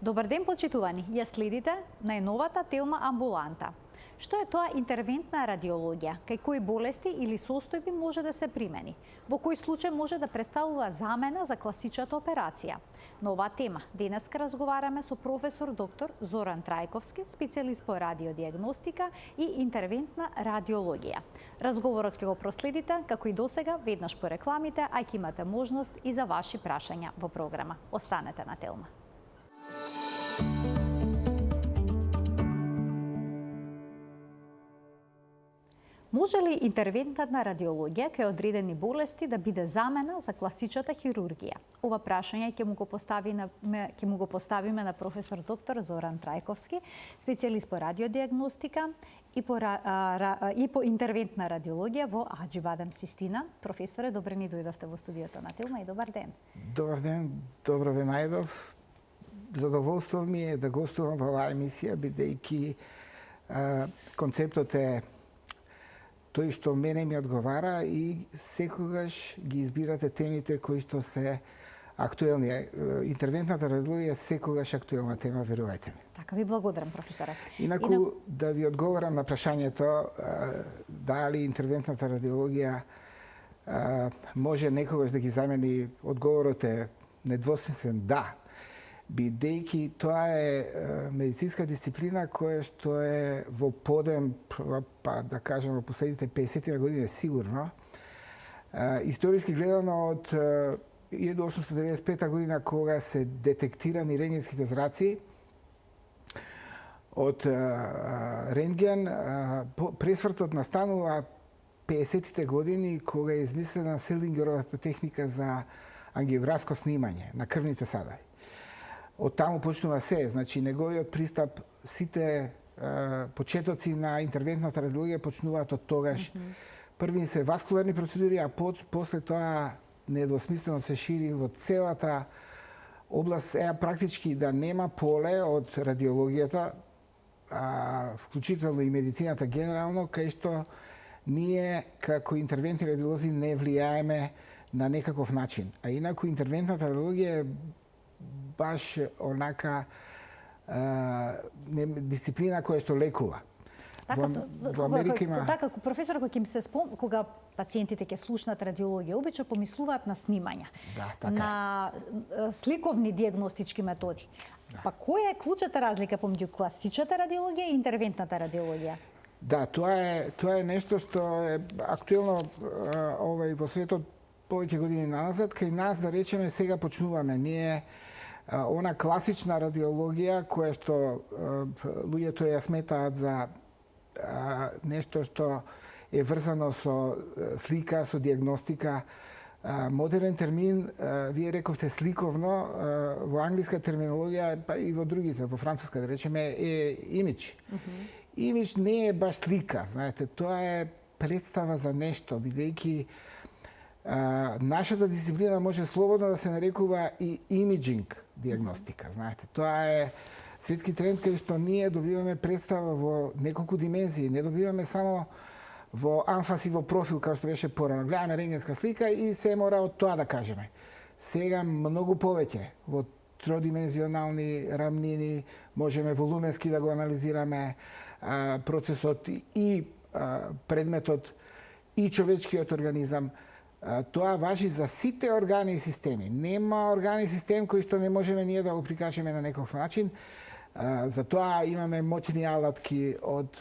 Добар ден, почитувани. Ја следите најновата Телма амбуланта. Што е тоа интервентна радиологија? Кај кои болести или состојби може да се примени? Во кој случај може да представува замена за класичната операција? На оваа тема денеска разговараме со професор доктор Зоран Трајковски, специјалист по радиодиагностика и интервентна радиологија. Разговорот ќе го проследите, како и досега, веднаш по рекламите, а ќе имате можност и за ваши прашања во програма. Останете на Телма. Може ли интервентна радиологија кај одредени болести да биде замена за класичната хирургија? Ова прашање ќе му го поставиме на професор доктор Зоран Трајковски, специјалист по радиодиагностика и по интервентна радиологија во Аџибадем, Систина. Професоре, добре ни дојдовте во студиото на Телма и добар ден. Добар ден, добро ве најдов. Задоволство ми е да гостувам во оваа емисија, бидејќи концептот е тој што мене ми одговара и секогаш ги избирате темите кои што се актуелни. Интервентната радиологија е секогаш актуелна тема, верувајте ми. Така, ви благодарам, професоре. Инаку, да ви одговорам на прашањето дали интервентната радиологија може некогаш да ги замени, одговорот е недвосмислен да, бидејќи тоа е медицинска дисциплина која што е во подем, па да кажем во последните 50 години сигурно. Историски гледано од 1895 година кога се детектирани рентгенските зраци од рентген, пресвртот настанува 50-тите години кога е измислена Селингеровата техника за ангиографско снимање на крвните садави. Од таму почнува се, значи неговиот пристап, сите почетоци на интервентната радиологија почнуваат од тогаш. Први се васкуларни процедури, а после тоа недвосмислено се шири во целата област, практички да нема поле од радиологијата, вклучително и медицината генерално, кај што ние како интервентни радиолози не влијаеме на некаков начин. А инаку интервентната радиологија е баш онака дисциплина која што лекува. Во Америка има... Така, професор, кога пациентите ќе слушнат радиологија, обично помислуваат на снимања, на сликовни диагностички методи. Па која е клучната разлика помеѓу класичната радиологија и интервентната радиологија? Да, тоа е нешто што е актуелно во светот повеќе години назад. Кај нас, да речеме, сега почнуваме. Ние она класична радиологија која што луѓето ја сметаат за нешто што е врзано со слика, со диагностика. Модерен термин, вие рековте сликовно, во англиска терминологија, па и во другите, во француска, да речеме, е имидж. Имидж не е баш слика, знаете, тоа е представа за нешто, бидејќи нашата дисциплина може слободно да се нарекува и имиджинг диагностика, знаете. Тоа е светски тренд кај што ние добиваме представа во неколку димензии, не добиваме само во анфас и во профил, како што беше порано. Гледаме рентгенска слика и се мора од тоа да кажеме. Сега многу повеќе, во тродимензионални рамнини, можеме волуменски да го анализираме процесот и предметот и човечкиот организам. Тоа важи за сите органи и системи. Нема органи и систем кои што не можеме ние да го прикажеме на некој начин. Затоа имаме моќни алатки од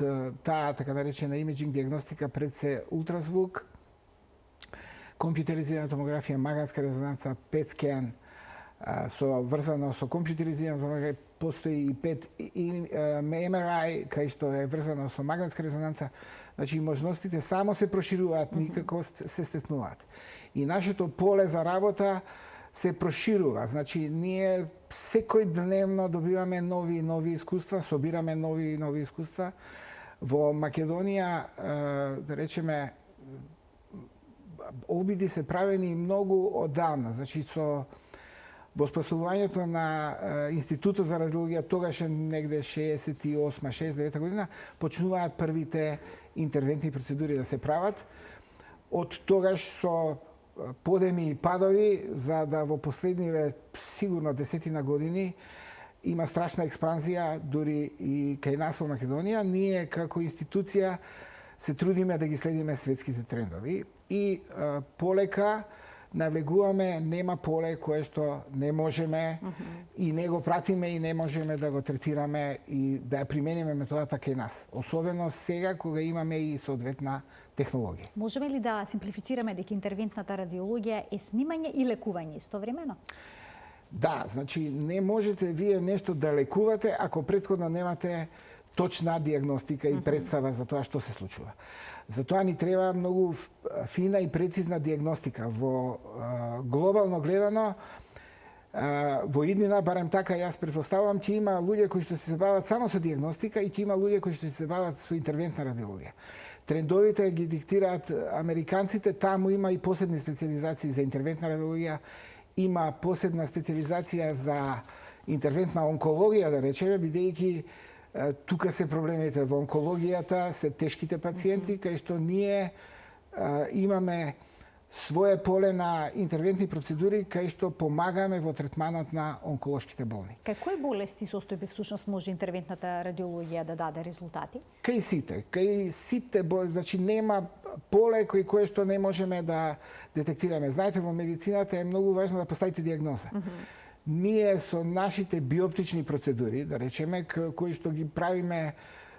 таа така наречена имиджинг диагностика, пред се ултразвук, компјутеризирана томографија, магнетска резонанца, PET scan, врзано со компјутеризирана томографија, постои и PET MRI, кај што е врзано со магнетска резонанца. Значи, можностите само се прошируваат, никако се стеснуваат. И нашето поле за работа се проширува. Значи, ние секој дневно добиваме нови искуства, собираме нови искуства. Во Македонија, да речеме, обиди се правени многу оддавна. Значи, со воспоставувањето на Институтот за радиологија, тогаш негде 68-69 година, почнуваат првите интервентни процедури да се прават. Од тогаш со подеми и падови, за да во последниве сигурно 10 години има страшна експанзија дури и кај нас во Македонија. Ние како институција се трудиме да ги следиме светските трендови и полека навлегуваме, нема поле кое што не можеме и не го пратиме и не можеме да го третираме и да ја примениме методата кај нас. Особено сега кога имаме и соодветна технологија. Можеме ли да симплифицираме дека интервентната радиологија е снимање и лекување истовремено? Да, значи не можете вие нешто да лекувате ако претходно немате точна диагностика и представа за тоа што се случува. Затоа ни треба многу фина и прецизна диагностика. Во глобално гледано, во иднина, барем така јас претпоставувам, ќе има луѓе кои што се бават само со диагностика и ќе има луѓе кои што се бават со интервентна радиологија. Трендовите ги диктираат американците, таму има и посебни специализации за интервентна радиологија, има посебна специализација за интервентна онкологија, да речеме, бидејќи тука се проблемите во онкологијата, се тешките пациенти, кај што ние имаме свое поле на интервентни процедури, кај што помагаме во третманот на онколошките болни. Кај кои болести состојби всушност може интервентната радиологија да даде резултати? Кај сите болести, значи нема поле кое што не можеме да детектираме. Знаете, во медицината е многу важно да поставите диагноза. Ние со нашите биоптични процедури, да речеме, кои што ги правиме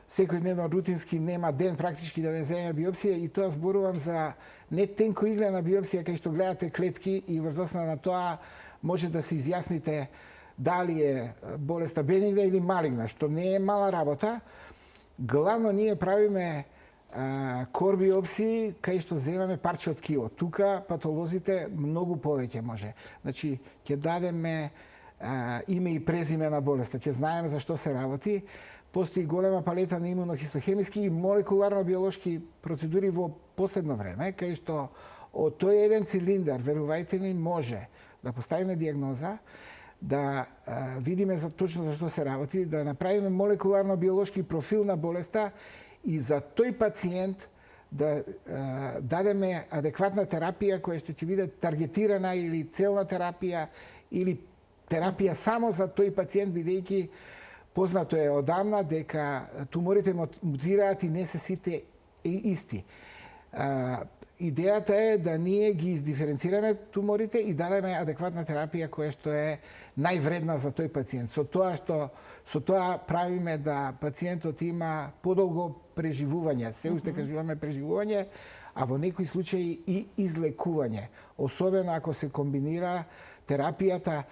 секојдневно рутински, нема ден практички да не земеме биопсија, и тоа зборувам за не тенко иглена биопсија кај што гледате клетки и врз основа на тоа може да се изјасните дали е болеста бенигна или малигна, што не е мала работа. Главно ние правиме кор биопсии кај што земаме парче од кило. Тука патолозите многу повеќе може. Значи, ќе дадеме име и презиме на болеста, ќе знаеме за што се работи. Постои голема палета на имунохистохемиски и молекуларно-биолошки процедури во последно време, кај што од тој еден цилиндар, верувајте ми, може да поставиме диагноза, да видиме за точно за што се работи, да направиме молекуларно-биолошки профил на болеста и за тој пациент да дадеме адекватна терапија која што ќе биде таргетирана или целна терапија или терапија само за тој пациент, бидејќи познато е одамна дека туморите мутираат и не се сите исти. Идејата е да ние ги издиференцираме туморите и дадеме адекватна терапија која што е највредна за тој пациент. Со тоа правиме да пациентот има подолго преживување. Се уште кажуваме преживување, а во некои случаи и излекување. Особено ако се комбинира терапијата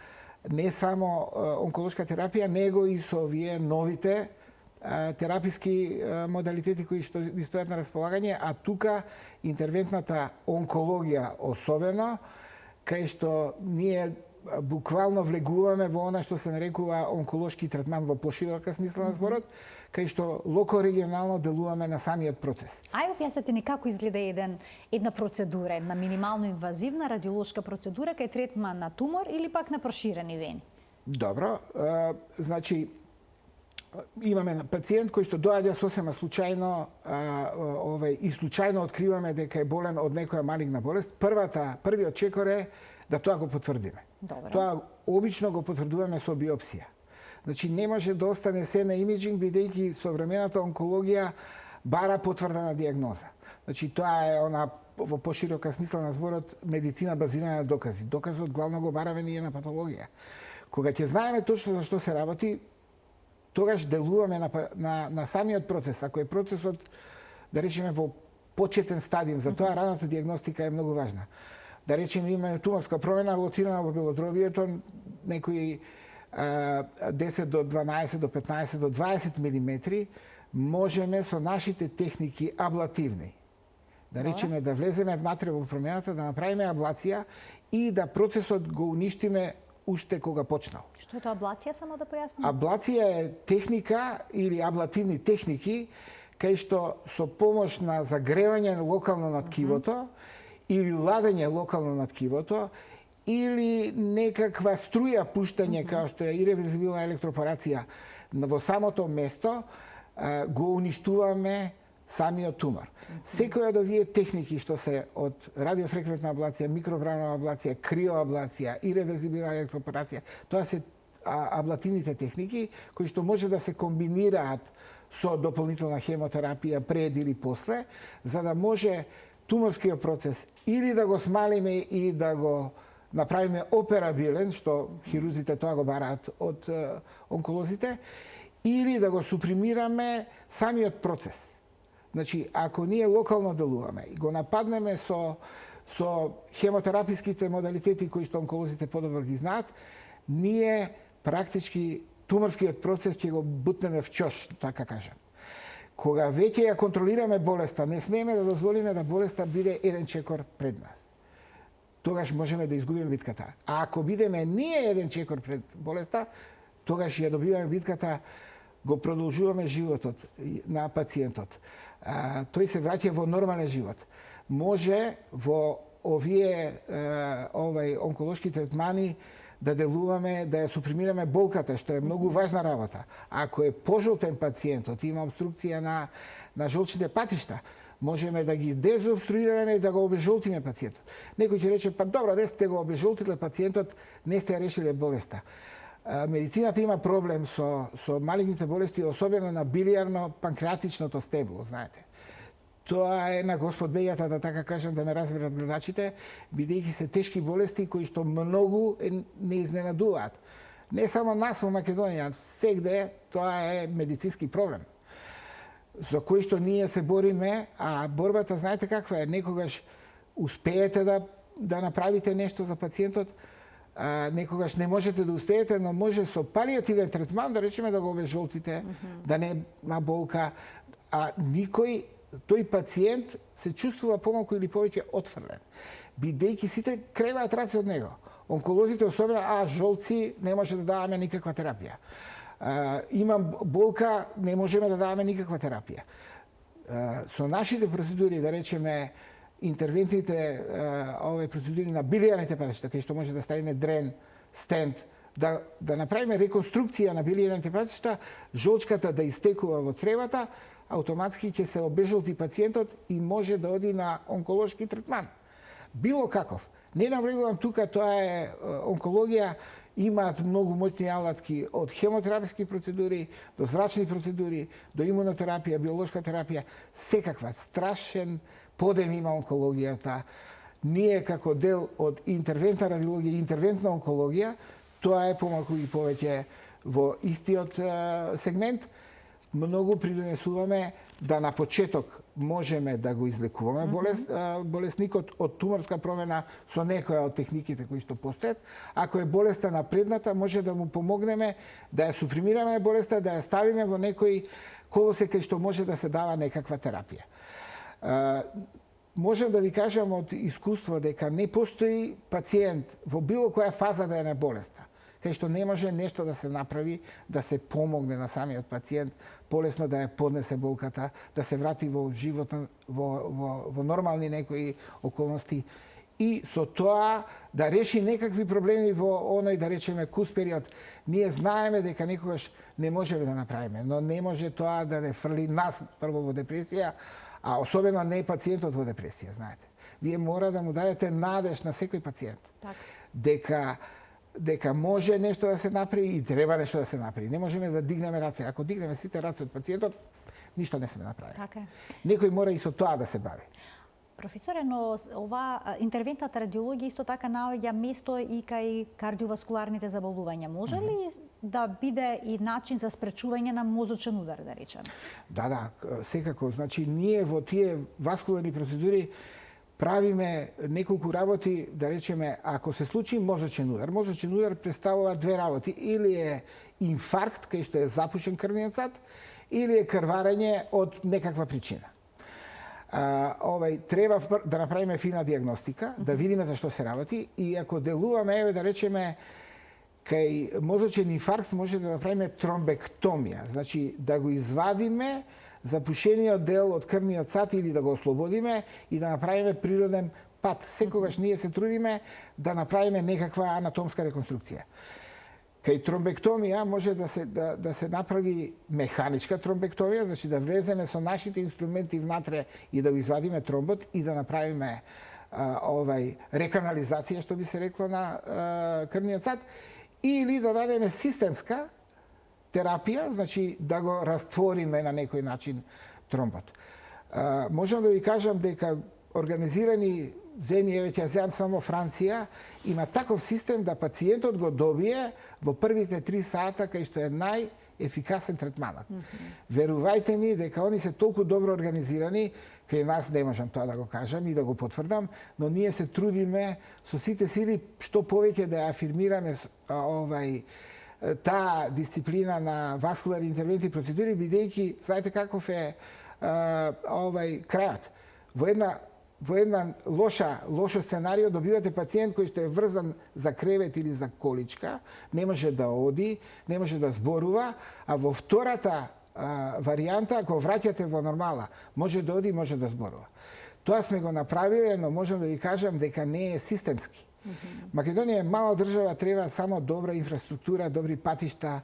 не само онколошка терапија, него и со овие новите тераписки модалитети кои што ви стојат на располагање, а тука интервентната онкологија особено, кај што ние буквално влегуваме во она што се нарекува онколошки третман во поширока смисла на зборот, кај што локорегионално делуваме на самиот процес. Ај објаснете ни како изгледа една процедура, една минимално инвазивна радиолошка процедура кај третман на тумор или пак на проширени вени? Добро, значи имаме пациент кој што доаѓа сосема случајно и случајно откриваме дека е болен од некоја малигна болест. Првиот чекор е да тоа го потврдиме. Добре. Тоа обично го потврдуваме со биопсија. Значи не може да остане се на имиджинг, бидејќи современата онкологија бара потврдена диагноза. Значи тоа е она во поширока смисла на зборот медицина базирана на докази. Доказот главно го бараме ние на патологија. Кога ќе знаеме точно за што се работи, тогаш делуваме на самиот процес. Ако е процесот, да речеме, во почетен стадиум, за тоа раната диагностика е многу важна. Да речеме, имаме туморска промена лоцирана во белодробието, некои 10 до 12 до 15 до 20 милиметри, можеме со нашите техники аблативни, да речеме, да влеземе внатре во промената, да направиме аблација и да процесот го уништиме уште кога почнал. Што е тоа аблација, само да појасним? Аблација е техника или аблативни техники кај што со помош на загревање локално над ткивото или ладење локално над ткивото или некаква струја пуштање како што е иреверзибилна електропорација во самото место, го уништуваме самиот тумор. Секоја од овие техники што се од радиофреквентна аблација, микробранова аблација, криоаблација, иреверзибилна електропорација, тоа се аблативните техники кои што може да се комбинираат со дополнителна хемотерапија пред или после, за да може туморскиот процес или да го смалиме и да го направиме операбилен, што хирурзите тоа го бараат од онколозите, или да го супримираме самиот процес. Значи, ако ние локално делуваме и го нападнеме со хемотераписките модалитети кои што онколозите подобро ги знаат, ние практички туморскиот процес ќе го бутнеме в чош, така кажам. Кога веќе ја контролираме болеста, не смееме да дозволиме да болеста биде еден чекор пред нас. Тогаш можеме да изгубиме битката. А ако бидеме ние еден чекор пред болеста, тогаш ја добиваме битката, го продолжуваме животот на пациентот. Тој се враќа во нормален живот. Може во овие онколошки третмани да делуваме, да ја супримираме болката, што е многу важна работа. Ако е пожолтен пациентот, има обструкција на жолчните патишта, можеме да ги дезобструираме и да го обезжолтиме пациентот. Некој ќе рече, па добро, да сте го обезжолтиле пациентот, не сте ја решиле болеста. Медицината има проблем со малигните болести, особено на билиарно-панкреатичното стебло, знаете. Тоа е на Господ бејата, да така кажам, да ме разберат гледачите, бидејќи се тешки болести кои што многу не изненадуваат. Не само нас во Македонија, сегде тоа е медицински проблем за кој што ние се бориме, а борбата знаете каква е, некогаш успеете да направите нешто за пациентот, некогаш не можете да успеете, но може со палиативен третман, да речеме, да го обезжолтите, да нема болка, а тој пациент се чувствува помалку или повеќе отфрлен, бидејќи сите креваат раце од него. Онколозите особено, жолци, не може да даваме никаква терапија. Имам болка, не можеме да даваме никаква терапија. Со нашите процедури, да речеме, интервентните процедури на билиарните патишта, кај што може да ставиме дрен, стент, да направиме реконструкција на билиарните патишта, жолчката да истекува во цревата, автоматски ќе се обезжолти пациентот и може да оди на онколошки третман. Било каков. Не навлегувам тука, тоа е онкологија, имаат многу моќни алатки од хемотераписки процедури, до зрачни процедури, до имунотерапија, биолошка терапија, секаква страшен подем има онкологијата. Ние како дел од интервентна радиологија и интервентна онкологија, тоа е помалку и повеќе во истиот сегмент, многу придонесуваме да на почеток можеме да го излекуваме болесникот од туморска промена со некоја од техниките кои што постојат. Ако е болеста напредната, може да му помогнеме да ја супримираме болеста, да ја ставиме во некој колосек кај што може да се дава некаква терапија. Можам да ви кажам од искуство дека не постои пациент во било која фаза да е на болеста, кај што не може нешто да се направи, да се помогне на самиот пациент, полесно да ја поднесе болката, да се врати во живот, во нормални некои околности и со тоа да реши некакви проблеми во оној, да речеме, кус период. Ние знаеме дека некогаш не можеме да направиме, но не може тоа да не фрли нас прво во депресија, а особено не пациентот во депресија, знаете. Вие мора да му дадете надеж на секој пациент. Дека може нешто да се направи и треба нешто да се направи. Не можеме да дигнеме раце. Ако дигнеме сите раце од пациентот, ништо не сме направи. Така е. Некој мора и со тоа да се бави. Професоре, но ова интервентната радиологија исто така наоѓа место и кај кардиоваскуларните заболувања. Може ли да биде и начин за спречување на мозочен удар, да речеме? Да, секако. Значи, ние во тие васкуларни процедури правиме неколку работи, да речеме, ако се случи мозочен удар. Мозочен удар представува две работи. Или е инфаркт, кај што е запушен крвниот сад, или е крварење од некаква причина. Треба да направиме фина диагностика, да видиме за што се работи и ако делуваме, да речеме, кај мозочен инфаркт може да направиме тромбектомија, значи да го извадиме запушениот дел од крвниот сад или да го ослободиме и да направиме природен пат. Секогаш ние се трудиме да направиме некаква анатомска реконструкција. Кај тромбектомија може да се направи механичка тромбектомија, значи да влеземе со нашите инструменти внатре и да го извадиме тромбот и да направиме реканализација, што би се рекло на крвниот сад, или да дадеме системска терапија, значи да го раствориме на некој начин тромбот. Можам да ви кажам дека организирани земји, еве ќе земам само Франција, има таков систем да пациентот го добие во првите 3 сата кај што е најефикасен третманот. Верувајте ми дека они се толку добро организирани, кај нас не можам тоа да го кажам и да го потврдам, но ние се трудиме со сите сили што повеќе да афирмираме таа дисциплина на васкуларни интервентни процедури, бидејќи знаете каков е крајот. Во една лошо сценарио добивате пациент кој што е врзан за кревет или за количка, не може да оди, не може да зборува, а во втората варијанта, ако враќате во нормала, може да оди, може да зборува. Тоа сме го направиле, но можам да ви кажам дека не е системски. Македонија е мала држава, треба само добра инфраструктура, добри патишта,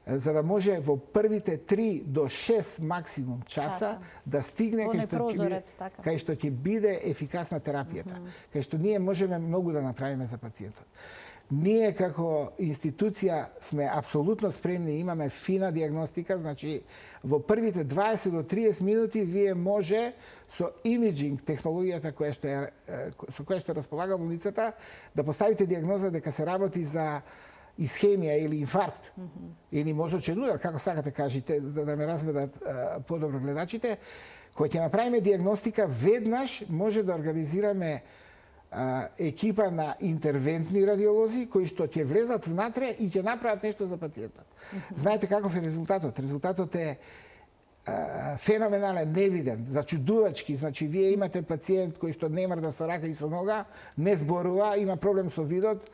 за да може во првите 3 до 6 максимум часа да стигне кај што ќе биде ефикасна терапијата, кај што ние можеме многу да направиме за пациентот. Ние како институција сме апсолутно спремни, имаме фина диагностика, значи во првите 20 до 30 минути вие може со имиджинг технологијата со која што располага болницата да поставите диагноза дека се работи за исхемија или инфаркт или мозочен удар, како сакате кажете, да ме разберат подобро гледачите. Кога ќе направиме диагностика, веднаш може да организираме екипа на интервентни радиолози кои што ќе влезат внатре и ќе направат нешто за пациентот. Знаете каков е резултатот? Резултатот е феноменален, невиден, зачудувачки. Значи, вие имате пациент кој што не мрда со рака и со нога, не зборува, има проблем со видот,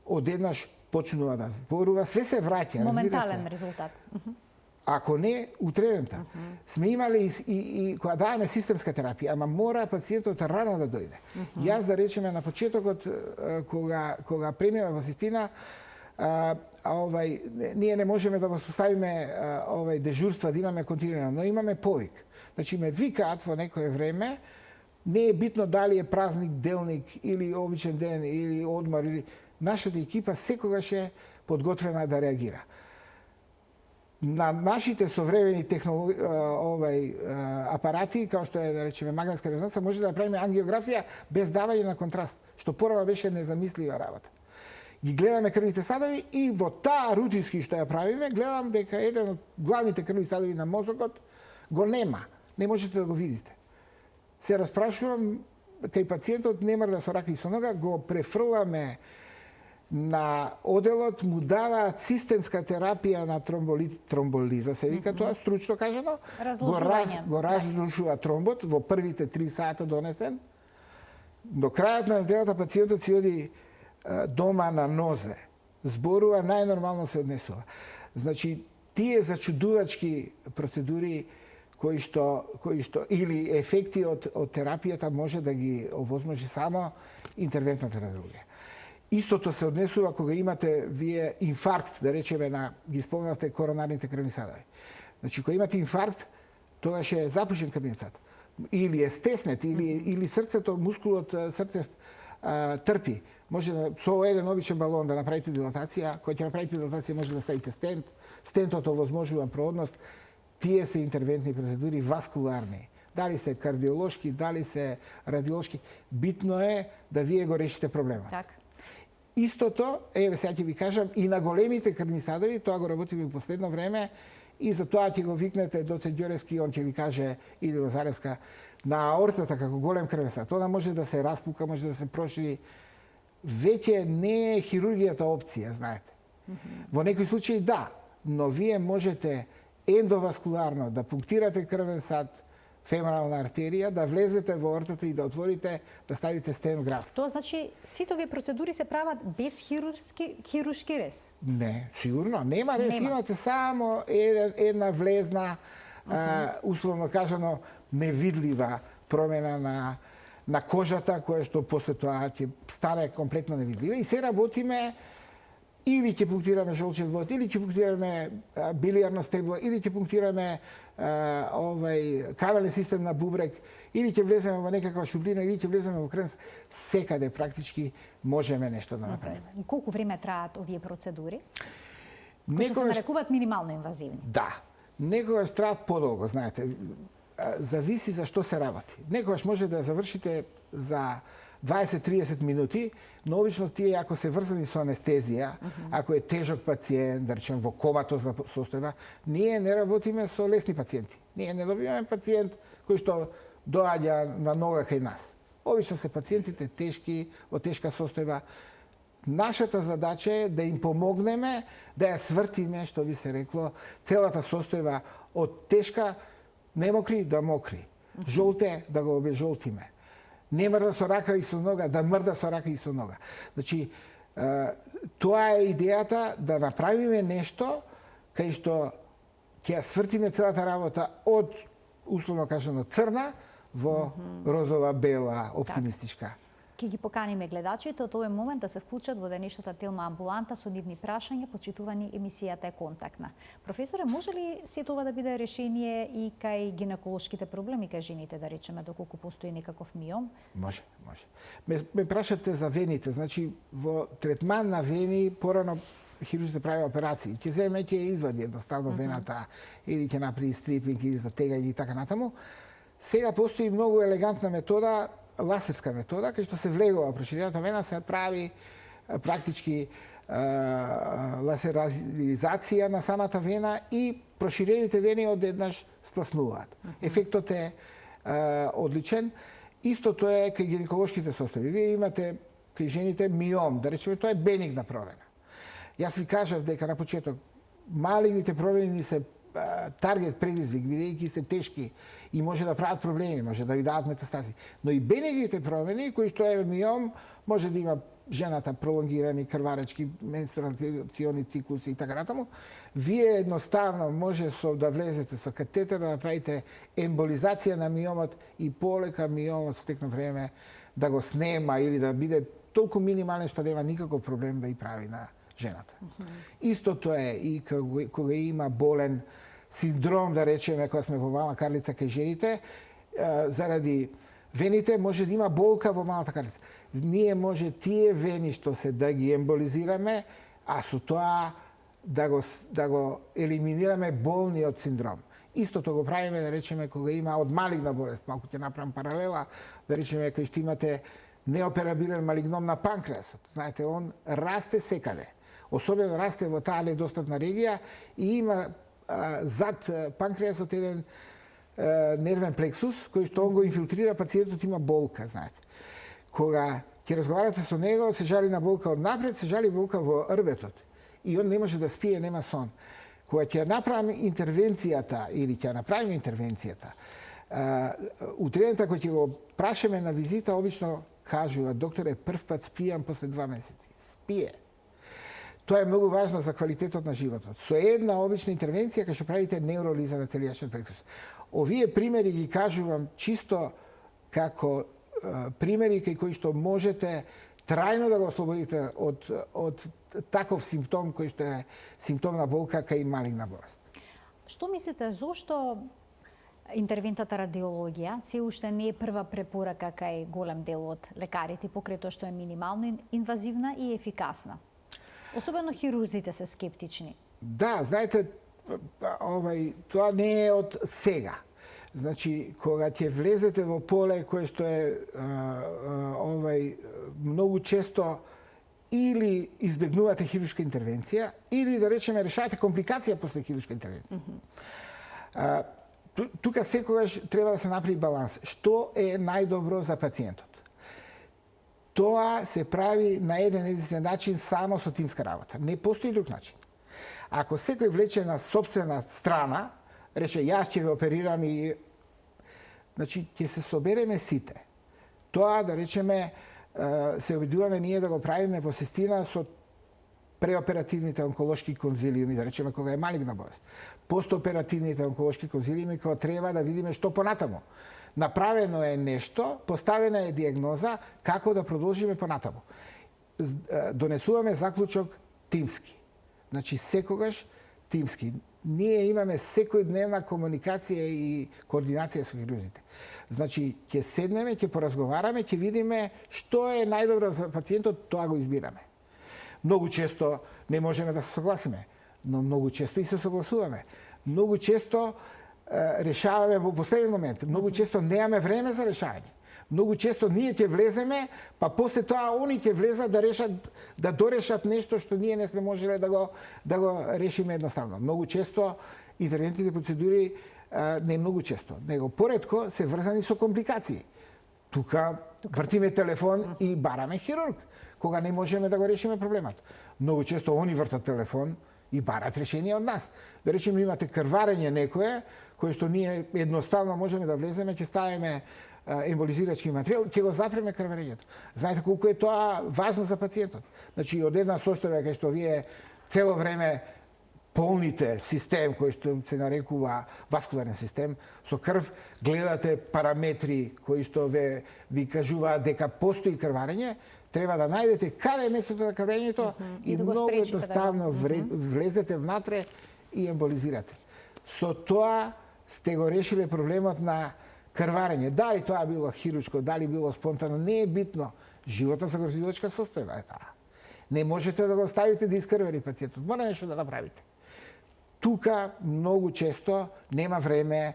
одеднаш почнува да зборува, све се враќа. Моментален резултат. Ако не, утредента. Сме имали и кога даваме системска терапија, ама мора пациентот рано да дојде. Јас да речеме на почетокот, кога премина во Систина, ние не можеме да воспоставиме дежурства, да имаме континуирано, но имаме повик. Значи ме викаат во некое време, не е битно дали е празник, делник или обичен ден или одмор, или нашата екипа секогаш е подготвена да реагира. На нашите современи апарати, као што е, да речеме, магнетска резонанца, може да направиме ангиографија без давање на контраст, што порано беше незамислива работа. Ги гледаме крвните садови и во таа рутински што ја правиме, гледам дека еден од главните крвни садови на мозокот го нема. Не можете да го видите. Се распрашувам, кај пациентот не мрда со рака и со нога, го префрламе на оделот, му даваат системска терапија на тромболиза, се вика тоа, стручно кажано. Го разрушува тромбот во првите 3 сата донесен. До крајот на неделата пациентот си оди дома на нозе. Зборува, најнормално се однесува. Значи, тие зачудувачки процедури кои што или ефекти од терапијата може да ги овозможи само интервентната радиологија. Истото се однесува кога имате вие инфаркт, да речеме, ги спомнавте коронарните крвни садови. Значи, кога имате инфаркт, тогаш е запушен крвниот сад. Или е стеснет, или срцето, мускулот срце трпи. Може да со еден обичен балон да направите дилатација, кога ќе направите дилатација може да ставите стент, стентот овозможува проодност. Тие се интервентни процедури, васкуларни. Дали се кардиолошки, дали се радиолошки. Битно е да вие го решите проблемот. Так. Истото, еве сега ќе ви кажам, и на големите крвни садови, тоа го работиме во последно време, и за тоа ќе го викнете доцент Ѓорески, он ќе ви каже, или Лазаревска, на аортата како голем крвен сад. Она може да се распука, може да се прошири. Веќе не е хирургијата опција, знаете. Во некои случаи да, но вие можете ендоваскуларно да пунктирате крвен сад, феморална артерија, да влезете во аортата и да отворите, да ставите стент графт. Тоа значи сите овие процедури се прават без хируршки рез? Не, сигурно, нема рез, имате само една влезна, условно кажано, невидлива промена на кожата, која што после тоа ќе стане комплетно невидлива и се работиме или ќе пунктираме жолчен вод, или ќе пунктираме билиарно стебло, или ќе пунктираме канален систем на бубрек, или ќе влеземе во некаква шублина, или ќе влеземе во кренс, секаде практички можеме нешто да направиме. И колку време траат овие процедури? Кои се Некогаш нарекуваат минимално инвазивни? да, некогаш траат подолго, знаете. Зависи за што се работи. Некогаш може да завршите за 20-30 минути, но обично тие ако се врзани со анестезија, ако е тежок пациент, да речем во коматозна состојба, ние не работиме со лесни пациенти. Ние не добиваме пациент кој што доаѓа на нога кај нас. Обично се пациентите тешки, во тешка состојба. Нашата задача е да им помогнеме да ја свртиме, што би се рекло, целата состојба од тешка немокри да мокри. Жолте да го обезжолтиме. Не мрда со рака и со нога, да мрда со рака и со нога. Значи, тоа е идејата да направиме нешто кај што ќе ја свртиме целата работа од, условно кажано, црна во розова, бела, оптимистичка. Ќе ги поканиме гледачите од овој момент да се вклучат во денешната Телма амбуланта со нивни прашања, почитувани емисијата е контактна. Професоре, може ли се тоа да биде решение и кај гинеколошките проблеми кај жените, да речеме, доколку постои некаков миом? Може. Ме прашавте за вените, значи во третман на вени порано хирурзите прави операции. Ќе земе, ќе извади едноставно вената или ќе направи стрипинг или затегање и така натаму. Сега постои многу елегантна метода, ласерска метода, кај што се влегува проширената вена, се прави практички ласеризација на самата вена и проширените вени одеднаш спласнуваат. Ефектот е одличен. Истото е кај гинеколошките состојби. Вие имате кај жените миом, да речеме, тоа е бенигна промена. Јас ви кажав дека на почеток малигните промени се таргет предизвик, бидејќи се тешки и може да прават проблеми, може да ви дадат метастази. Но и бенигните промени, кои што е миом, може да има жената пролонгирани крваречки, менструациони циклуси и така натаму. Вие едноставно може да влезете со катетер да направите емболизација на миомот и полека миомот со тек на време да го снема или да биде толку минимален што нема никаков проблем да и прави на жената. Истото е и кога има болен синдром, да речеме, кога сме во мала карлица кај жените, заради вените може да има болка во малата карлица. Ние може тие вени што се да ги емболизираме, а со тоа да го елиминираме болниот синдром. Истото го правиме, да речеме, кога има од малигна болест, малку ќе направам паралела, да речеме, кај што имате неоперабилен малигном на панкреасот. Знаете, он расте секаде. Особено расте во таа недостапна регија и има зад панкреасот еден нервен плексус, кој што он го инфилтрира, пациентот има болка, знаете. Кога ќе разговарате со него, се жали на болка од напред, се жали болка во рбетот. И он не може да спие, нема сон. Кога ќе направиме интервенцијата, утрената кој ќе го прашаме на визита, обично кажува, докторе, прв пат спијам после 2 месеци. Спие. Тоа е многу важно за квалитетот на животот. Со една обична интервенција кај што правите неуролиза на целијачен плексус. Овие примери ги кажувам чисто како примери кај кои што можете трајно да го ослободите од таков симптом кој што е симптом на болка кај малигна болест. Што мислите, зошто интервентната радиологија се уште не е прва препорака кај голем дел од лекарите, покрај тоа што е минимално инвазивна и ефикасна? Особено хирурзите се скептични. Да, знаете, тоа не е од сега. Значи, кога ќе влезете во поле кое што е многу често или избегнувате хируршка интервенција, или да речеме решавате компликација после хируршка интервенција. Тука секогаш треба да се направи баланс. Што е најдобро за пациентот? Тоа се прави на еден единствен начин само со тимска работа. Не постои друг начин. Ако секој влече на сопствена страна, рече јас ќе ве оперирам и значи ќе се собереме сите. Тоа да речеме се обидуваме ние да го правиме во систина со преоперативните онколошки конзилиуми, да речеме кога е малигна болест. Постоперативните онколошки конзилиуми кога треба да видиме што понатаму. Направено е нешто, поставена е диагноза, како да продолжиме понатаму. Донесуваме заклучок тимски. Значи, секогаш тимски. Ние имаме секојдневна комуникација и координација со хирурзите. Значи, ќе седнеме, ќе поразговараме, ќе видиме што е најдобро за пациентот, тоа го избираме. Многу често не можеме да се согласиме, но многу често и се согласуваме. Многу често решаваме во последен момент. Многу често немаме време за решавање. Многу често ние ќе влеземе, па после тоа они ќе влезат да дорешат нешто што ние не сме можеле да го решиме едноставно. Многу често интервентните процедури, не многу често, него поретко се врзани со компликации. Тука вртиме телефон и бараме хирург, кога не можеме да го решиме проблемот. Многу често они вртат телефон и барат решение од нас. Да речеме, имате крварење некое, кое што ние едноставно можеме да влеземе, ќе ставиме емболизирачки материјал, ќе го запреме крварењето. Знаете колку е тоа важно за пациентот. Значи, од една состојба кај што вие цело време полните систем кој што се нарекува васкуларен систем, со крв гледате параметри кои што ви кажуваат дека постои крварење, треба да најдете каде е местото на крварењето и да многу едноставно влезете внатре и емболизирате. Со тоа сте го решиле проблемот на крварење. Дали тоа било хируршко, дали било спонтано, не е битно. Животна загрозилачка состојба е таа. Не можете да го оставите да искрвари пациентот. Мора нешто да направите. Тука многу често нема време,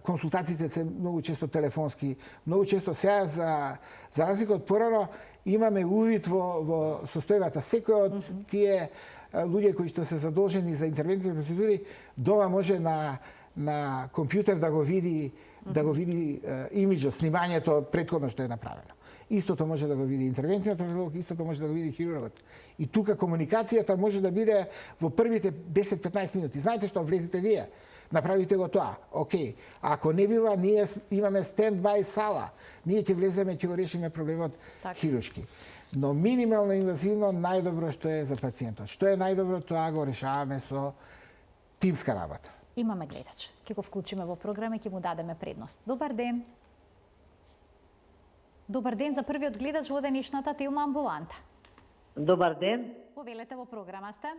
консултациите се многу често телефонски, многу често сега за разлика од порано имаме увид во состојбата. Секој од тие луѓе кои што се задолжени за интервентните процедури дома може на компјутер да го види имиджот, снимањето претходно што е направено. Истото може да го види интервентниот рadiolog, истото може да го види хирургот. И тука комуникацијата може да биде во првите 10-15 минути. Знаете што, влезете вие, направите го тоа. Океј, ако не бива, ние имаме стенд-бај сала. Ние ќе влеземе, ќе го решиме проблемот хируршки. Но минимално инвазивно најдобро што е за пациентот. Што е најдобро, тоа го решаваме со тимска работа. Имаме гледач. Ќе го вклучиме во програма и ќе му дадеме предност. Добар ден. Добар ден за првиот гледач во денешната Телма амбуланта. Добар ден. Повелете во програма сте.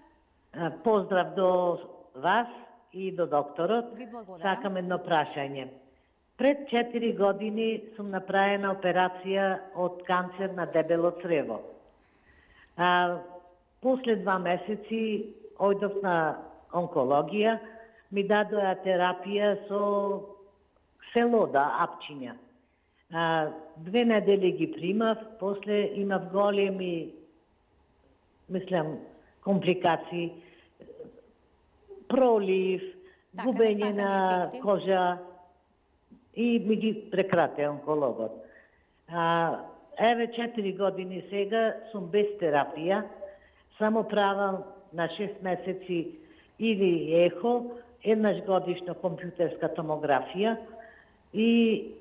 Поздрав до вас и до докторот. Ви благодарам. Сакам едно прашање. Пред 4 години сум направена операција од канцер на дебело црево. После 2 месеци ојдов на онкологија, ми дадоа терапија со селода, апчиња. 2 недели ги примав, после имав големи, мислам, компликации, пролив, губење на кожа и ми ги прекрате онкологот. Еве 4 години сега сум без терапија, само правам на 6 месеци или ехо, еднаш годишно компјутерска томографија и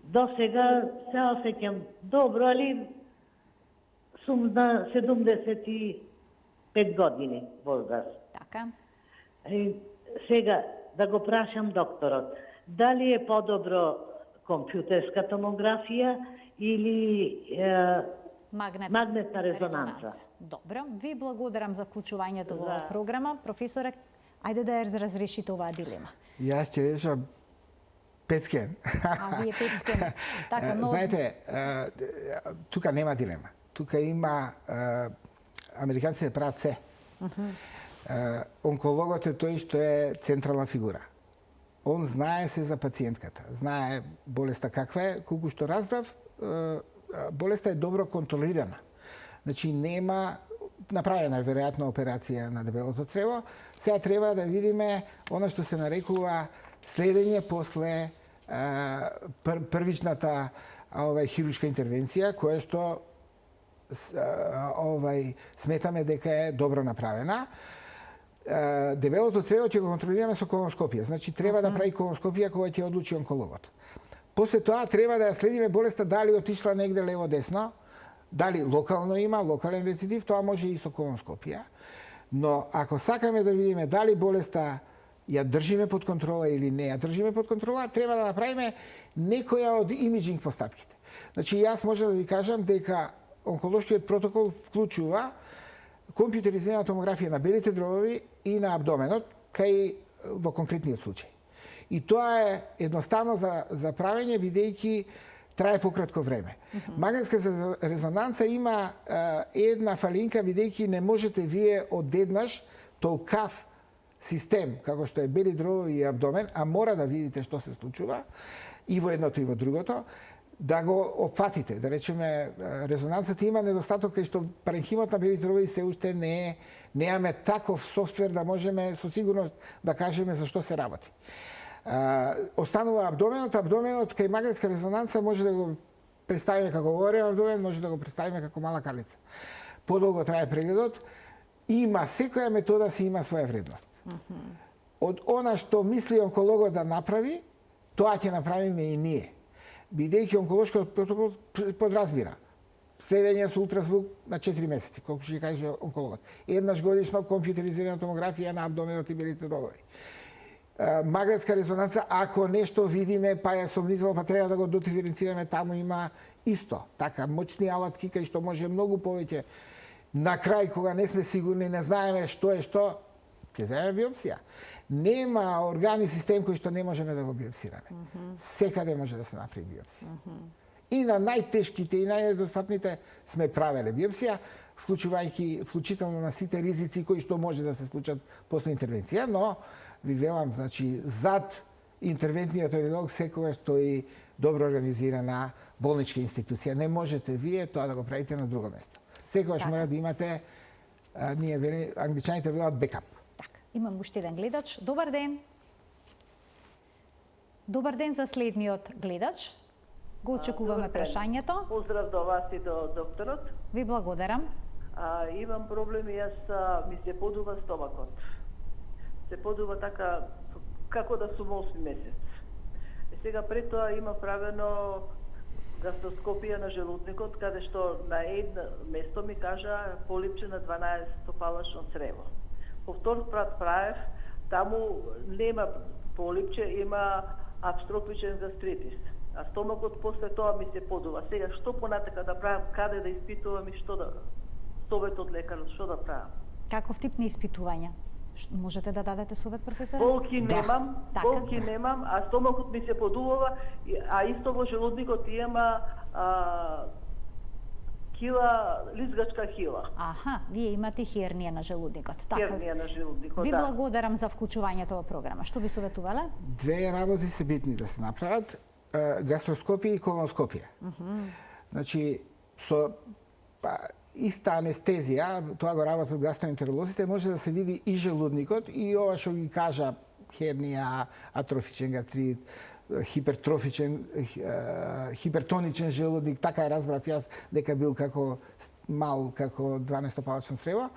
до сега се осеќам добро, али сум на 75 години возраст. Така. И сега да го прашам докторот, дали е подобро компјутерска томографија или магнетна резонанца? Добро, ви благодарам за вклучувањето во програма. Професоре, ајде да ја разрешите оваа дилема. Јас ќе решам петскен. Вие петскен. Така, но... Знаете, тука нема дилема. Тука има американците прават се. Онкологот е тој што е централна фигура. Он знае се за пациентката. Знае болеста каква е, колку што разбрав, болеста е добро контролирана. Значи нема направена веројатно операција на дебелото црево. Сега треба да видиме она што се нарекува следење после првичната хируршка интервенција, која што сметаме дека е добро направена. Дебелото црево ќе го контролираме со колоноскопија. Значи треба да прави колоноскопија кога ќе одлучи онкологот. После тоа треба да ја следиме болеста дали отишла негде лево-десно, дали локално има, локален рецидив, тоа може и со колоноскопија. Но ако сакаме да видиме дали болеста ја држиме под контрола или не ја држиме под контрола, треба да направиме некоја од имиджинг постапките. Значи, јас може да ви кажам дека онколошкиот протокол вклучува компјутеризирана томографија на белите дробови и на абдоменот, кај во конкретниот случај. И тоа е едноставно за правење, бидејќи трае пократко време. Магнетска резонанца има една фалинка, бидејќи не можете вие одеднаш толкав систем, како што е бели дробови и абдомен, а мора да видите што се случува и во едното и во другото, да го опфатите. Да речеме, резонанцата има недостаток кај што паренхимот на белите дробови се уште неаме таков софтвер да можеме со сигурност да кажеме за што се работи. Останува абдоменот. Абдоменот кај магнетска резонанца може да го представиме како горен абдомен, може да го представиме како мала карлица. Подолго трае прегледот. Има, секоја метода си има своја вредност. Од она што мисли онкологот да направи, тоа ќе направиме и ние. Бидејќи онколошкиот протокол подразбира следење со ултразвук на 4 месеци, колку ќе каже онкологот. Еднаш годишно компјутеризирана томографија на абдоменот и белите дробови. Магнетска резонанца, ако нешто видиме, па е сомнително, па треба да го диференцираме, таму има исто. Така, моćни алатки, кај што може многу повеќе. На крај, кога не сме сигурни, не знаеме што е што, ќе земеме биопсија. Нема орган и систем кој што не можеме да го биопсираме. Секаде може да се направи биопсија. И на најтешките и најнедостапните сме правеле биопсија, вклучително на сите ризици кои што може да се случат после интервенција, но ви велам, значи, зад интервентниот радиолог секогаш стои добро организирана болничка институција. Не можете вие тоа да го правите на друго место. Секогаш мора да имате, англичаните велат бекап. Имам уште еден гледач. Добар ден. Добар ден за следниот гледач. Го очекуваме прашањето. Поздрав до вас и до докторот. Ви благодарам. Имам проблеми, јас ми се подува стомакот. Се подува така како да сум 8 месец. И сега пред тоа има правено гастроскопија на желудникот, каде што на едно место ми кажа полипче на 12-стопалачно црево. Повтор правев, таму нема полипче, има абстрофичен гастритис. А стомакот после тоа ми се подува. Сега што понатака да правам, каде да испитувам и што да совет од лекарот, што да правам? Каков тип на испитувања? Можете да дадете совет, професор? Болки немам, болки немам, а стомакот ми се подувува, а исто во желудникот има лизгачка хила. Аха, вие имате хернија на желудникот. Хернија на желудникот, Ви благодарам за вклучувањето во програма. Што би советувале? Две работи се битни да се направат. Гастроскопија и колоноскопија. Значи, со иста анестезија, тоа го работат гастроентеролозите, може да се види и желудникот и ова што ги кажа хернија, атрофичен гатрит, хипертоничен желудник, така разбрав јас дека бил како мал, како 12-стопалачно црево.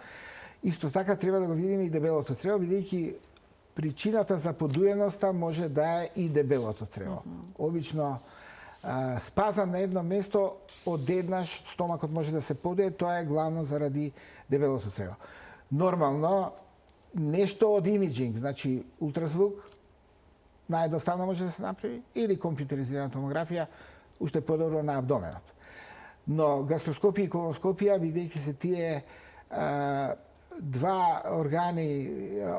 Исто така треба да го видиме и дебелото црево, бидејќи причината за подуеноста може да е и дебелото црево. Обично спазан на едно место, одеднаш стомакот може да се подуе, тоа е главно заради дебелото црево. Нормално, нешто од имиджинг, значи ултразвук, наједноставно може да се направи, или компјутеризирана томографија, уште подобро на абдоменот. Но гастроскопија и колоноскопија, бидејќи се тие два органи,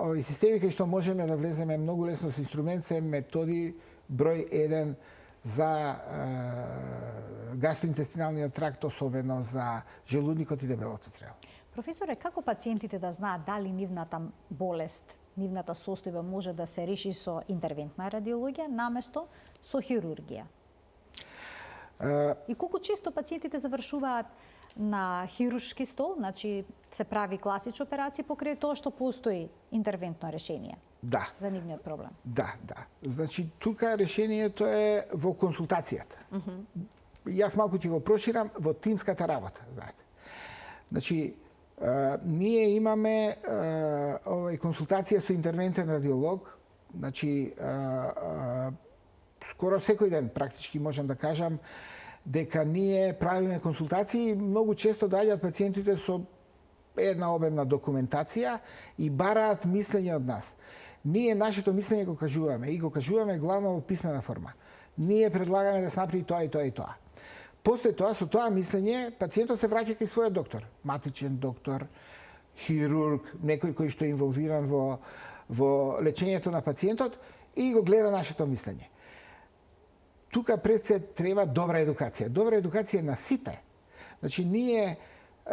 овие системи кај што можеме да влеземе многу лесно со инструмент, се методи број 1 за гастроинтестиналниот тракт, особено за желудникот и дебелото црево. Професоре, како пациентите да знаат дали нивната болест, нивната состојба може да се реши со интервентна радиологија наместо со хирургија? И колку често пациентите завршуваат на хируршки стол, значи се прави класична операција покрај тоа што постои интервентно решение? Да. За нивниот проблем. Да. Значи, тука решението е во консултацијата. Јас малку ќе го проширам во тимската работа, знаете. Значи, ние имаме консултација со интервентен радиолог, значи, скоро секој ден, практички можам да кажам, дека ние правиме консултации, многу често доаѓаат пациентите со една обемна документација и бараат мислење од нас. Ние нашето мислење го кажуваме и го кажуваме главно во писмена форма. Ние предлагаме да се направи тоа и тоа и тоа. После тоа, со тоа мислење, пациентот се враќа кај својот доктор, матичен доктор, хирург, некој кој што е инволвиран во лечењето на пациентот и го гледа нашето мислење. Тука пред се треба добра едукација. Добра едукација на сите. Значи, ние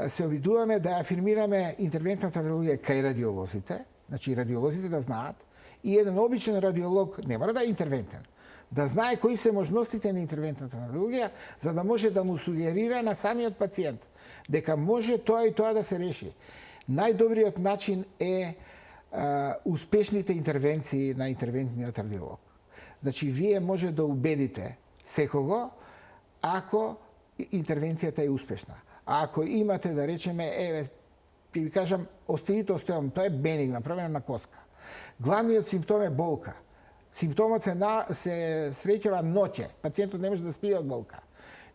се обидуваме да афирмираме интервентната радиологија кај радиолозите, значи радиолозите да знаат, и еден обичен радиолог не мора да е интервентен, да знае кои се можностите на интервентната радиологија, за да може да му сугерира на самиот пациент дека може тоа и тоа да се реши. Најдобриот начин е успешните интервенции на интервентниот радиолог. Значи, вие може да убедите секого ако интервенцијата е успешна. А ако имате, да речеме, ќе ви кажам, остеитоостеом, тоа е бенигна, промена на коска. Главниот симптом е болка. Симптомот се среќава ноќе. Пациентот не може да спие од болка.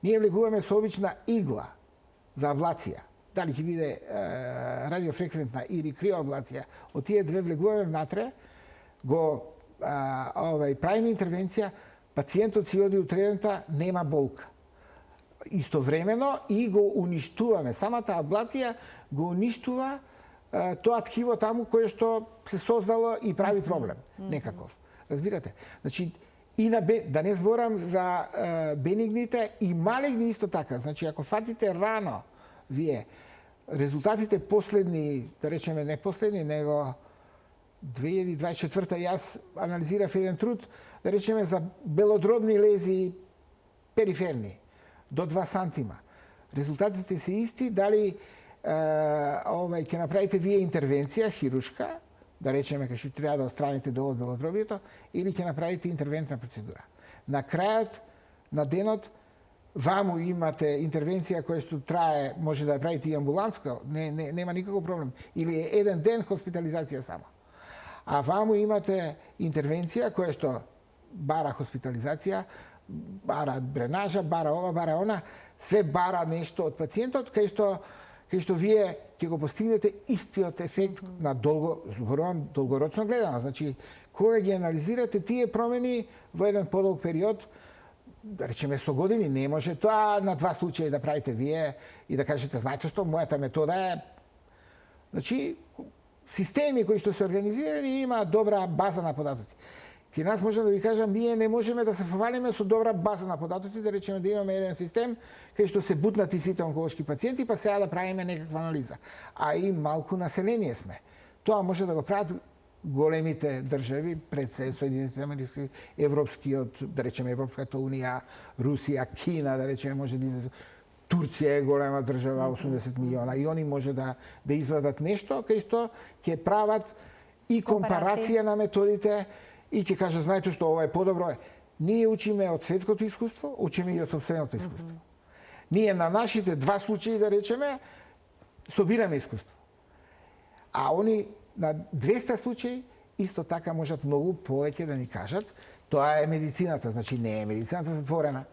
Ние влегуваме со обична игла за аблација. Дали ќе биде радиофреквентна или криоаблација, од тие две влегуваме внатре, го правиме интервенција, пациентот си оди утредента, нема болка. Истовремено и го уништуваме. Самата аблација го уништува тоа ткиво таму кое што се создало и прави проблем некаков. Разбирате? Значи, и да не зборам за бенигните и малигни исто така. Значи, ако фатите рано вие резултатите последни, да речеме не последни, него 2024 јас анализирав еден труд, да речеме за белодробни лези периферни до 2 сантима. Резултатите се исти, дали ќе направите вие интервенција хируршка, да речеме кај што треба да отстраните дел од белодробието, или ќе направите интервентна процедура. На крајот на денот ваму имате интервенција која што трае, може да ја правите и амбулантска, нема никаков проблем, или е еден ден хоспитализација само. А ваму имате интервенција која што бара хоспитализација, бара дренажа, бара ова, бара она, све бара нешто од пациентот, кај што вие ќе го постигнете истиот ефект на долгорочно гледано. Значи, кога ги анализирате тие промени во еден подолг период, да речеме со години, не може тоа на 2 случаи да правите вие и да кажете, знаете што, мојата метода е... Значи, системи кои што се организирани има добра база на податоци. Ки нас можам да ви кажам, ние не можеме да се фавалиме со добра база на податоци, да речеме да имаме еден систем кај што се бутнати сите онколошки пациенти, па сега да правиме некаква анализа. А и малку население сме. Тоа може да го прават големите држави, пред се Соединените американски, Европскиот, да речеме Европската унија, Русија, Кина, да речеме може да излезе. Турција е голема држава, 80 милиона, и они може да извадат нешто кај што ќе прават и компарација на методите и ќе кажат, знаете што, ова е подобро. Ние учиме од светското искуство, учиме и од сопственото искуство. Ние на нашите 2 случаи, да речеме, собираме искуство. А они на 200 случаи исто така можат многу повеќе да ни кажат. Тоа е медицината, значи не е медицината затворена.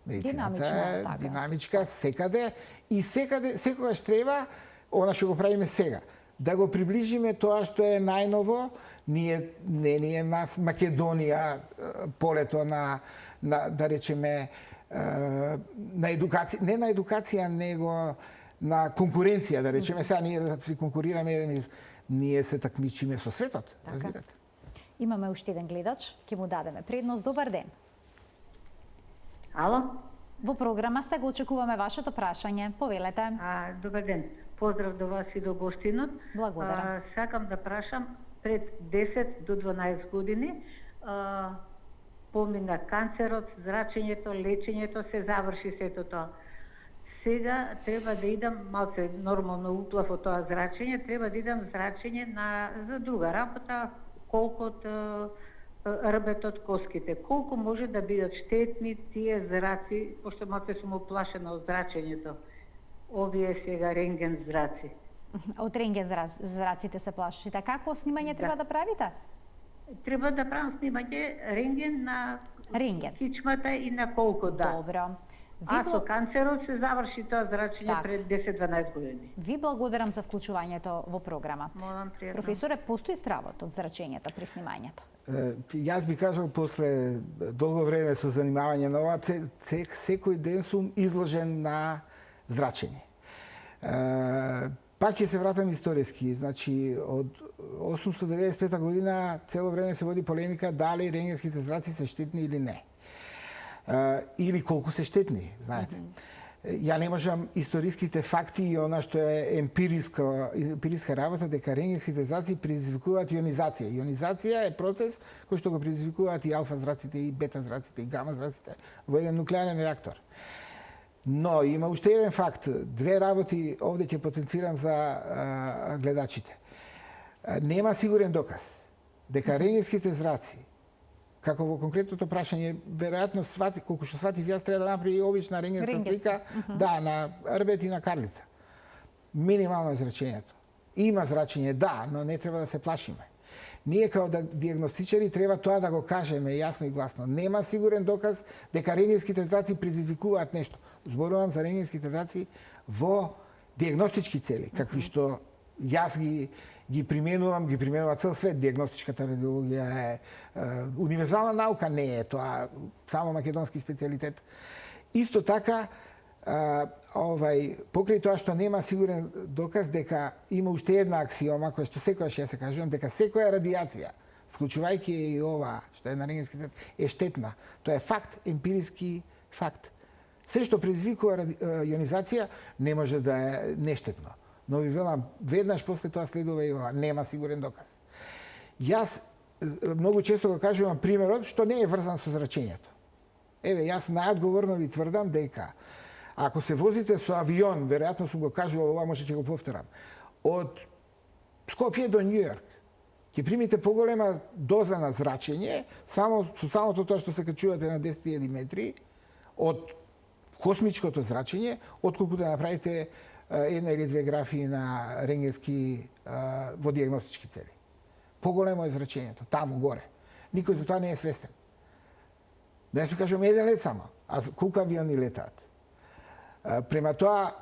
Медицината е динамичка секаде и секогаш треба, она што го правиме сега, да го приближиме тоа што е најново. Не е нас Македонија полето на да речеме на едукација, не на едукација, него на конкуренција, да речеме. Сега ние да се конкурираме, ние се такмичиме со светот, разбирате. Имаме уште еден гледач, ќе му дадеме предност. Добар ден. Ало? Во програма сте, го очекуваме вашето прашање. Повелете. Добар ден. Поздрав до вас и до гостинот. Благодарам. Сакам да прашам, пред 10 до 12 години помина канцерот, зрачењето, лечењето, се заврши сето тоа. Сега треба да идам, малце нормално уплав од тоа зрачење, треба да идам зрачење за друга работа, колку од рбетот, коските. Колку може да бидат штетни тие зраци, пошто малце сум оплашена од зрачењето. Овие сега рентген зраци. Од рентген зраците се плашите. Какво снимање треба да правите? Треба да правам снимање рентген на кичмата и на колко, да. Добро. А со канцерот се заврши тоа зрачење пред 10-12 години. Ви благодарам за вклучувањето во програма. Молам, пријатно. Професоре, постои стравот од зрачењето при снимањето? Јас би кажал, после долго време со занимавање на ова, секој ден сум изложен на зрачење. Пак ќе се вратам историски. Значи, од 895 година цело време се води полемика дали рентгенските зраци се штетни или не. Или колку се штетни, знаете. Ја не можам историските факти и она што е емпириска работа дека рентгенските зраци предизвикуваат ионизација. Ионизација е процес кој што го предизвикуваат и алфа зраците, и бета зраците, и гама зраците во еден нуклеарен реактор. Но има уште еден факт, две работи овде ќе потенцирам за гледачите. Нема сигурен доказ дека рентгенските зраци, како во конкретното прашање, веројатно свати, колку што сватив јас, треба да направи обична рентгенска слика, да, на рбет и на карлица. Минимално е зрачењето. Има зрачење, да, но не треба да се плашиме. Ние као диагностичари треба тоа да го кажеме јасно и гласно. Нема сигурен доказ дека рентгенските зраци предизвикуваат нешто. Зборувам за рентгенските зраци во диагностички цели, какви што јас ги применува цел свет. Диагностичката радиологија е универзална наука, не е тоа само македонски специјалитет. Исто така, покрај тоа што нема сигурен доказ дека има уште една аксиома која што секогаш ја се кажувам, дека секоја радијација, вклучувајќи и ова што е на рентгенски свет, е штетна. Тоа е факт, емпириски факт. Се што предизвикува ионизација не може да е нештетно. Но ви велам, веднаш после тоа следува и ова, нема сигурен доказ. Јас многу често го кажувам примерот што не е врзан со зрачењето. Еве, јас најодговорно ви тврдам дека ако се возите со авион, веројатно сум го кажувал, ова може ќе го повторам, од Скопје до Њујорк, ќе примите поголема доза на зрачење, само со самото тоа што се качувате на 10.000 метри, од космичкото зрачење, отколку да направите една или две графии на рентгенски во диагностички цели. Поголемо е зрачењето, таму горе. Никој за тоа не е свестен. Да јас ви кажам еден лет само, а колку авиони летаат. Према тоа,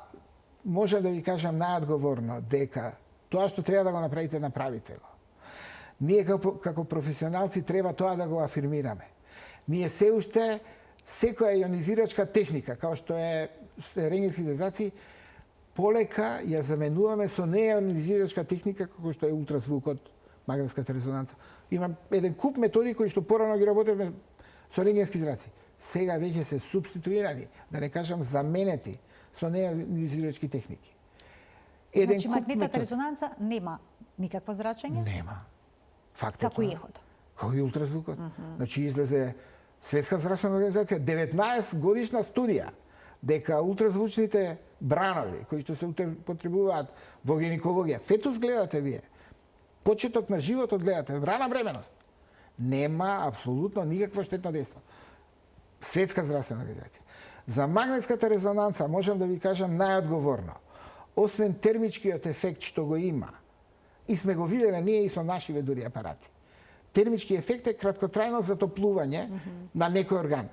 можам да ви кажам најодговорно дека тоа што треба да го направите, направите го. Ние како професионалци треба тоа да го афирмираме. Ние се уште секоја ионизирачка техника, како што е рентгенските зраци, полека ја заменуваме со неионизирачка техника како што е ултразвукот, магнетската резонанца. Има еден куп методи кои што порано ги работевме со рентгенски зраци. Сега веќе се субституирани, да не кажам заменети со неионизирачки техники. Значи магнетната резонанца нема никакво зрачење? Нема. Факт е како тоа. ехото. Како и ултразвукот. Значи излезе Светска здравствена организација 19 годишна студија дека ултразвучните бранови кои што се употребуваат во гинекологија, фетус гледате вие, почеток на животот гледате, рана бременост, нема апсолутно никакво штетно дејство. Светска здравствена организација. За магнетската резонанца можам да ви кажам најодговорно. Освен термичкиот ефект што го има, и сме го виделе ние и со нашиве дури апарати. Термички ефект е краткотрајно затоплување на некој орган.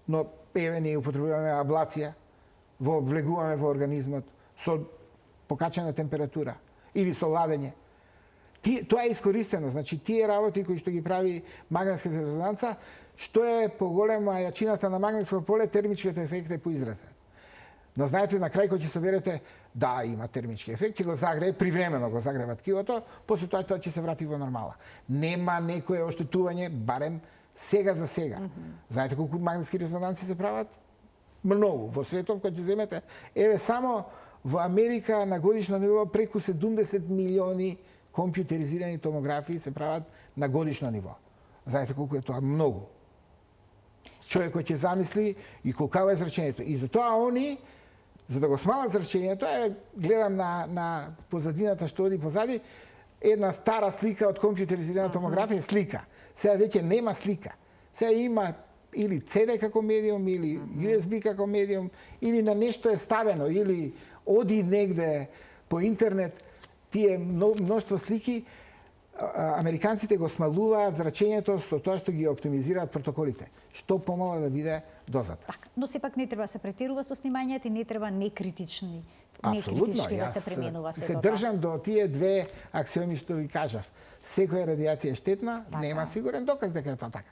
Но еве ние употребуваме аблација, влегуваме во организмот со покачена температура или со ладење. Тоа е искористено, значи тие работи кои што ги прави магнетската резонанца, што е поголема јачината на магнетско поле, термичкиот ефект е поизразен. Но знаете, на крај кога ќе соберете, да, има термички ефект, ќе го загрее, привремено го загрева ткивото, после тоа ќе се врати во нормала. Нема некое оштетување, барем сега за сега. Знаете колку магнетски резонанци се прават? Многу. Во светов, кога ќе земете, еве само во Америка на годишно ниво преку 70 милиони компјутеризирани томографии се прават на годишно ниво. Знаете колку е тоа? Многу. Човекот ќе замисли и колкаво е зрачењето. И затоа они, за да го смалат зрачењето, гледам на позадината што оди позади, една стара слика од компјутеризирана томографија, слика. Сега веќе нема слика. Сега има или CD како медиум, или USB како медиум, или на нешто е ставено, или оди негде по интернет, тие мноштво слики, американците го смалуваат зрачењето со тоа што ги оптимизираат протоколите. Што помало да биде дозата. Так, но сепак не треба да се претерува со снимањето и не треба некритички да се применува сето тоа. Се држам до тие две аксиоми што ви кажав. Секоја радијација е штетна, нема сигурен доказ дека е тоа така.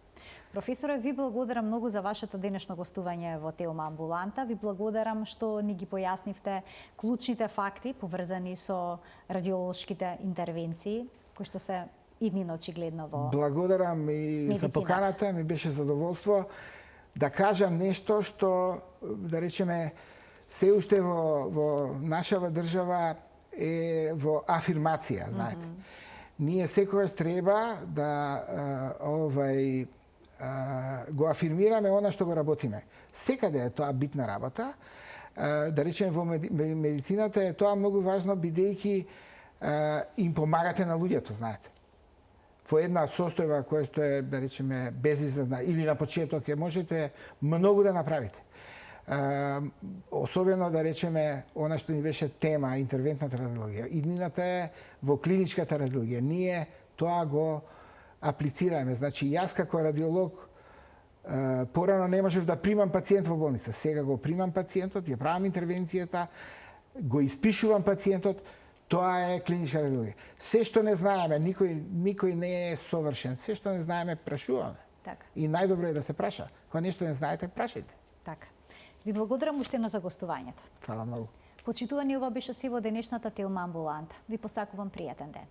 Професоре, ви благодарам многу за вашето денешно гостување во Телма амбуланта. Ви благодарам што ни ги појаснивте клучните факти поврзани со радиолошките интервенции, кои што се иднина очигледно во Благодарам и за поканата, ми беше задоволство да кажам нешто што, да речеме, се уште во нашава држава е во афирмација, знаете. Ние секогаш треба да го афирмираме она што го работиме. Секаде е тоа битна работа. Да речеме, во медицината е тоа многу важно, бидејќи им помагате на луѓето, знаете. Во една состојба која што е, да речеме, безизлезна или на почеток, можете многу да направите. Особено, да речеме, она што ни беше тема, интервентната радиологија. Иднината е во клиничката радиологија. Ние тоа го аплицираме. Значи, јас како радиолог порано не можев да примам пациент во болница. Сега го примам пациентот, ја правам интервенцијата, го испишувам пациентот, тоа е клиничка радиологија. Се што не знаеме, никој не е совршен. Се што не знаеме, прашуваме. Така. И најдобро е да се праша. Кога нешто не знаете, прашајте. Така. Ви благодарам уште за гостувањето. Фала многу. Почитувани, ова беше се во денешната Телма амбуланта. Ви посакувам пријатен ден.